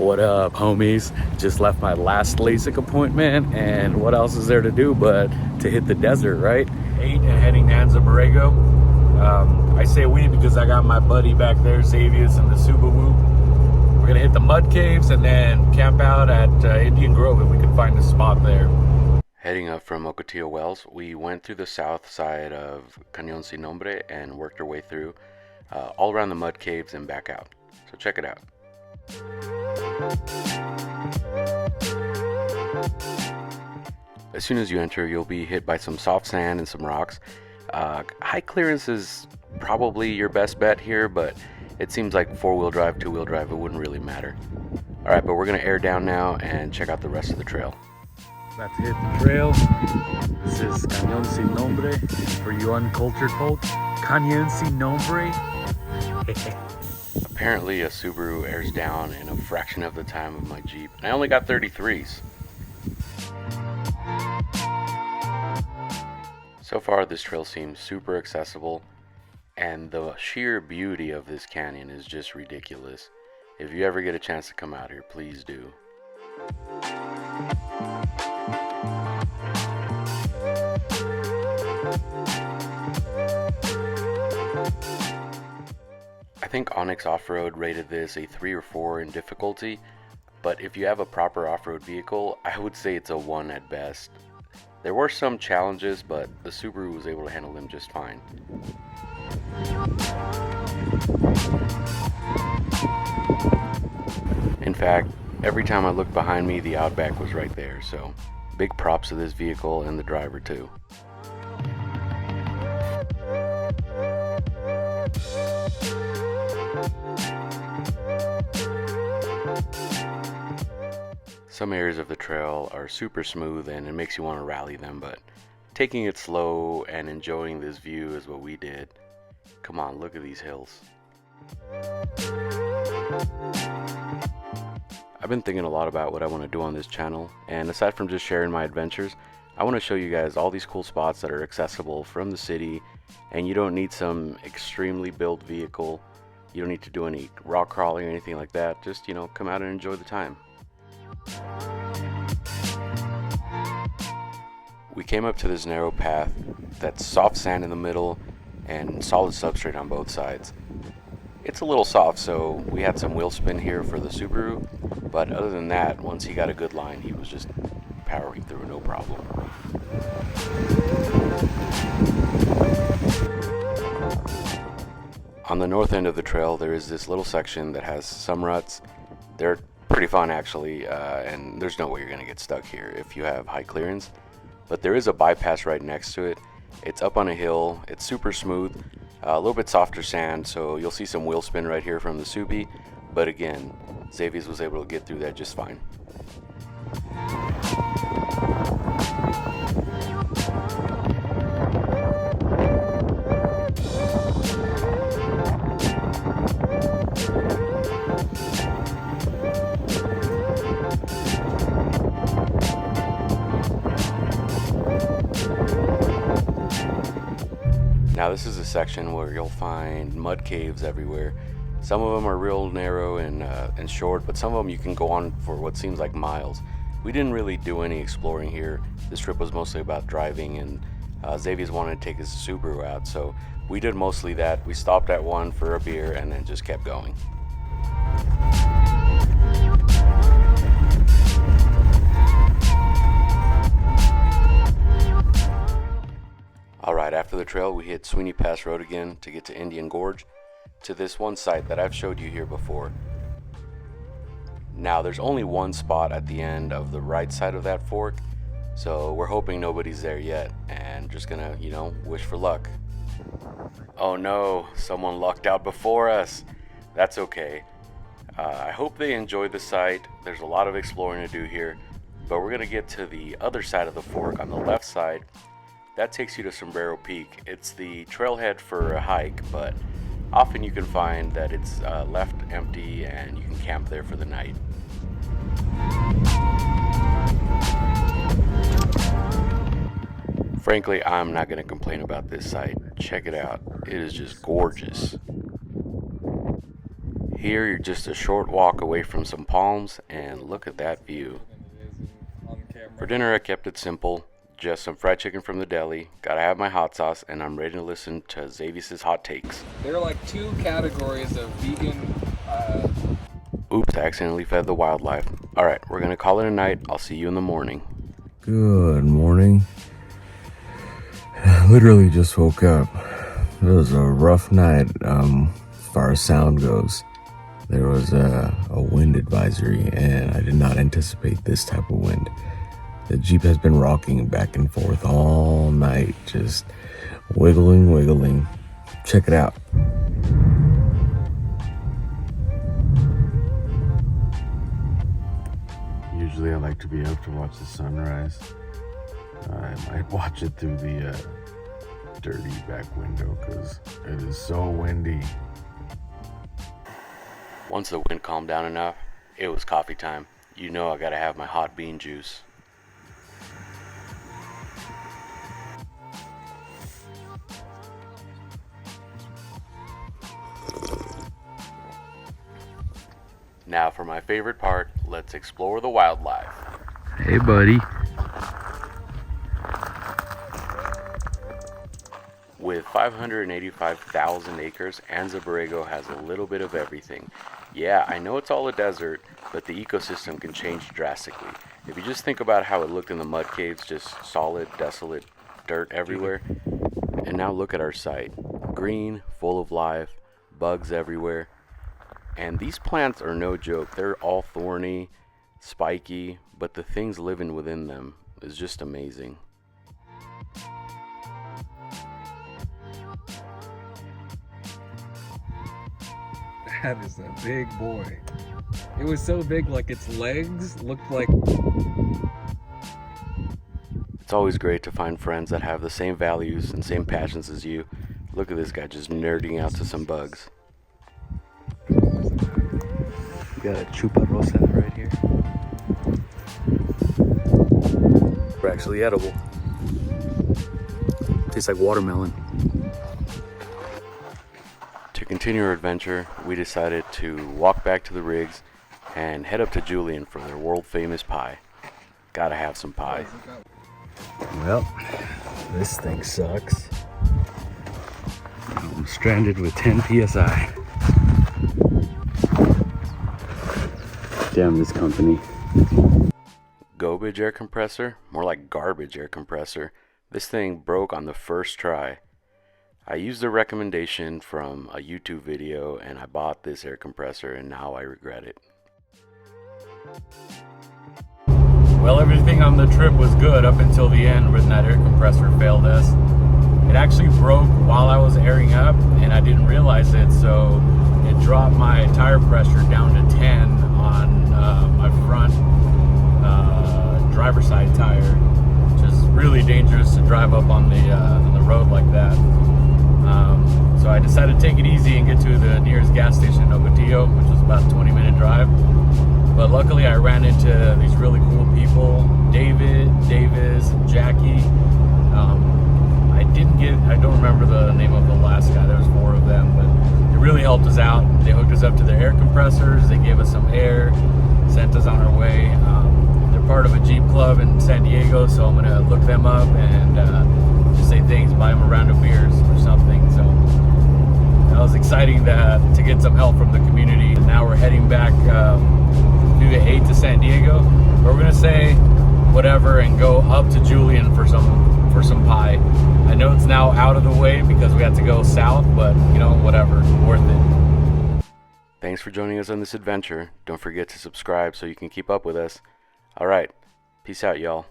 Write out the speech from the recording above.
What up, homies? Just left my last LASIK appointment, and what else is there to do but to hit the desert, right? 8 and heading to Anza Borrego. I say we because I got my buddy back there, Xavius, and the Subaru. We're gonna hit the mud caves and then camp out at Indian Grove if we can find a spot there. Heading up from Ocotillo Wells, we went through the south side of Cañón Sin Nombre and worked our way through all around the mud caves and back out. So check it out. As soon as you enter, you'll be hit by some soft sand and some rocks. High clearance is probably your best bet here, but it seems like four-wheel drive, two-wheel drive, it wouldn't really matter. Alright, but we're going to air down now and check out the rest of the trail. About to hit the trail. This is Cañón Sin Nombre for you uncultured folks. Cañón Sin Nombre. Apparently a Subaru airs down in a fraction of the time of my Jeep, and I only got 33s. So far this trail seems super accessible, and the sheer beauty of this canyon is just ridiculous. If you ever get a chance to come out here, please do. I think Onyx Off-Road rated this a 3 or 4 in difficulty, but if you have a proper off-road vehicle, I would say it's a 1 at best. There were some challenges, but the Subaru was able to handle them just fine. In fact, every time I looked behind me, the Outback was right there, so big props to this vehicle and the driver too. Some areas of the trail are super smooth and it makes you want to rally them, but taking it slow and enjoying this view is what we did. Come on, look at these hills. I've been thinking a lot about what I want to do on this channel, and aside from just sharing my adventures, I want to show you guys all these cool spots that are accessible from the city, and you don't need some extremely built vehicle. You don't need to do any rock crawling or anything like that. Just, come out and enjoy the time. We came up to this narrow path that's soft sand in the middle and solid substrate on both sides. It's a little soft, so we had some wheel spin here for the Subaru, but other than that, once he got a good line, he was just powering through, no problem. On the north end of the trail, there is this little section that has some ruts. They're pretty fun actually, and there's no way you're going to get stuck here if you have high clearance. But there is a bypass right next to it. It's up on a hill, it's super smooth, a little bit softer sand, so you'll see some wheel spin right here from the Subi, but again, Xavius was able to get through that just fine. Now this is a section where you'll find mud caves everywhere. Some of them are real narrow and short, but some of them you can go on for what seems like miles. We didn't really do any exploring here. This trip was mostly about driving, and Xavius wanted to take his Subaru out, so we did mostly that. We stopped at one for a beer and then just kept going. Alright, after the trail we hit Sweeney Pass Road again to get to Indian Gorge, to this one site that I've showed you here before. Now there's only one spot at the end of the right side of that fork, so we're hoping nobody's there yet, and just gonna, wish for luck. Oh no, someone lucked out before us. That's okay. I hope they enjoyed the site. There's a lot of exploring to do here, but we're gonna get to the other side of the fork on the left side. That takes you to Sombrero Peak. It's the trailhead for a hike, but often you can find that it's left empty and you can camp there for the night. Frankly, I'm not going to complain about this site. Check it out. It is just gorgeous. Here you're just a short walk away from some palms, and look at that view. For dinner I kept it simple, just some fried chicken from the deli, gotta have my hot sauce, and I'm ready to listen to Xavius' hot takes. There are like two categories of vegan. Oops, I accidentally fed the wildlife. Alright, we're gonna call it a night. I'll see you in the morning. Good morning. Literally just woke up. It was a rough night as far as sound goes. There was a wind advisory, and I did not anticipate this type of wind. The Jeep has been rocking back and forth all night, just wiggling. Check it out. Usually I like to be up to watch the sunrise. I might watch it through the dirty back window because it is so windy. Once the wind calmed down enough, it was coffee time. You know I gotta have my hot bean juice. Now for my favorite part, let's explore the wildlife. Hey, buddy. With 585,000 acres, Anza Borrego has a little bit of everything. Yeah, I know it's all a desert, but the ecosystem can change drastically. If you just think about how it looked in the mud caves, just solid, desolate dirt everywhere. And now look at our site. Green, full of life, bugs everywhere. And these plants are no joke. They're all thorny, spiky, but the things living within them is just amazing. That is a big boy. It was so big, like its legs looked like. It's always great to find friends that have the same values and same passions as you. Look at this guy just nerding out to some bugs. We got a chupa-rosa right here. They're actually edible. Tastes like watermelon. To continue our adventure, we decided to walk back to the rigs and head up to Julian for their world famous pie. Gotta have some pie. Well, this thing sucks. I'm stranded with 10 psi. Damn this company. Gobege air compressor? More like garbage air compressor. This thing broke on the first try. I used a recommendation from a YouTube video and I bought this air compressor, and now I regret it. Well, everything on the trip was good up until the end when that air compressor failed us. It actually broke while I was airing up and I didn't realize it, so it dropped my tire pressure down to 10 on my front driver's side tire, which is really dangerous to drive up on the road like that. So I decided to take it easy and get to the nearest gas station in Ocotillo, which was about a 20-minute drive. But luckily I ran into these really cool people, David, Davis, and Jackie. I don't remember the name of the last guy, there was 4 of them, but they really helped us out. They hooked us up to their air compressors, they gave us some air, sent us on our way. They're part of a Jeep club in San Diego, so I'm gonna look them up and just say thanks, buy them a round of beers or something. So that was exciting to get some help from the community. Now we're heading back through the 8 to San Diego, but we're gonna say whatever and go up to Julian for some pie. I know it's now out of the way because we had to go south, but you know, whatever, worth it. Thanks for joining us on this adventure. Don't forget to subscribe so you can keep up with us. Alright, peace out, y'all.